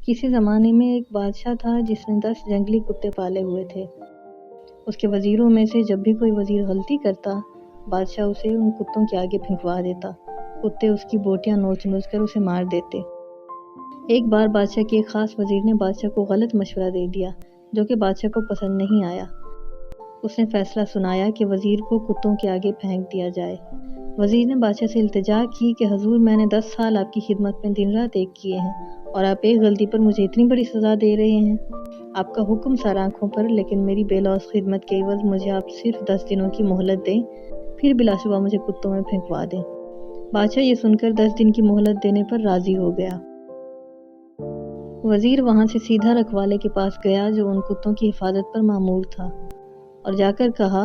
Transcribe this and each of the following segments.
किसी ज़माने में एक बादशाह था जिसने 10 जंगली कुत्ते पाले हुए थे। उसके वज़ीरों में से जब भी कोई वज़ीर गलती करता, बादशाह उसे उन कुत्तों के आगे फेंकवा देता। कुत्ते उसकी बोटियां नोच-नोच कर उसे मार देते। एक बार बादशाह के एक ख़ास वज़ीर ने बादशाह को गलत मशवरा दे दिया, जो कि बादशाह को पसंद नहीं आया। उसने फैसला सुनाया कि वज़ीर को कुत्तों के आगे फेंक दिया जाए। वज़ीर ने बादशाह से इल्तिजा की कि हुज़ूर, मैंने 10 साल आपकी खिदमत में दिन रात एक किए हैं और आप एक गलती पर मुझे इतनी बड़ी सज़ा दे रहे हैं। आपका हुक्म सर आँखों पर, लेकिन मेरी बेलौस खिदमत के एवज़ मुझे आप सिर्फ 10 दिनों की मोहलत दें, फिर बिलाशुबा मुझे कुत्तों में फेंकवा दें। बादशाह ये सुनकर 10 दिन की मोहलत देने पर राज़ी हो गया। वज़ीर वहाँ से सीधा रखवाले के पास गया जो उन कुत्तों की हिफाजत पर मामूर था, और जाकर कहा,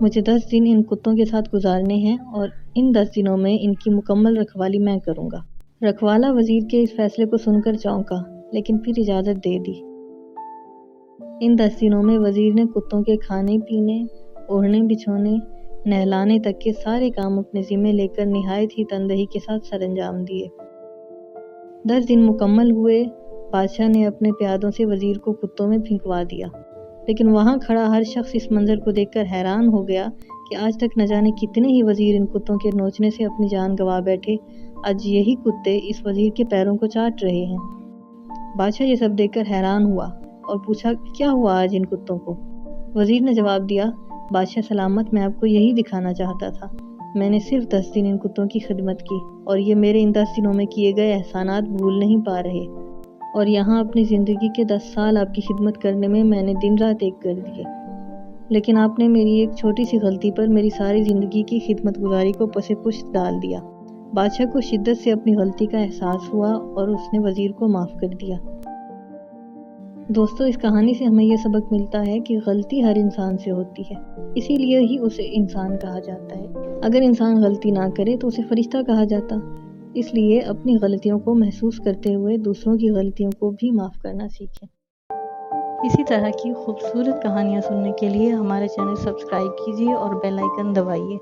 मुझे 10 दिन इन कुत्तों के साथ गुजारने हैं और इन 10 दिनों में इनकी मुकम्मल रखवाली मैं करूँगा। रखवाला वज़ीर के इस फैसले को सुनकर चौंका, लेकिन फिर इजाज़त दे दी। इन 10 दिनों में वज़ीर ने कुत्तों के खाने पीने, ओढ़ने बिछोने, नहलाने तक के सारे काम अपने ज़िम्मे लेकर निहायत ही तनदही के साथ सरअंजाम दिए। 10 दिन मुकम्मल हुए। बादशाह ने अपने प्यादों से वज़ीर को कुत्तों में फेंकवा दिया, लेकिन वहाँ खड़ा हर शख्स इस मंजर को देखकर हैरान हो गया कि आज तक न जाने कितने ही वज़ीर इन कुत्तों के नोचने से अपनी जान गंवा बैठे, आज यही कुत्ते इस वज़ीर के पैरों को चाट रहे हैं। बादशाह ये सब देखकर हैरान हुआ और पूछा, क्या हुआ आज इन कुत्तों को? वज़ीर ने जवाब दिया, बादशाह सलामत, मैं आपको यही दिखाना चाहता था। मैंने सिर्फ 10 दिन इन कुत्तों की खिदमत की और ये मेरे इन 10 दिनों में किए गए एहसानात भूल नहीं पा रहे, और यहाँ अपनी ज़िंदगी के 10 साल आपकी खिदमत करने में मैंने दिन रात एक कर दिए, लेकिन आपने मेरी एक छोटी सी गलती पर मेरी सारी ज़िंदगी की खिदमत गुजारी को पसे पुश्त डाल दिया। बादशाह को शिद्दत से अपनी गलती का एहसास हुआ और उसने वज़ीर को माफ़ कर दिया। दोस्तों, इस कहानी से हमें यह सबक मिलता है कि गलती हर इंसान से होती है, इसीलिए ही उसे इंसान कहा जाता है। अगर इंसान गलती ना करे तो उसे फरिश्ता कहा जाता। इसलिए अपनी गलतियों को महसूस करते हुए दूसरों की गलतियों को भी माफ़ करना सीखें। इसी तरह की खूबसूरत कहानियाँ सुनने के लिए हमारे चैनल सब्सक्राइब कीजिए और बेल आइकन दबाइए।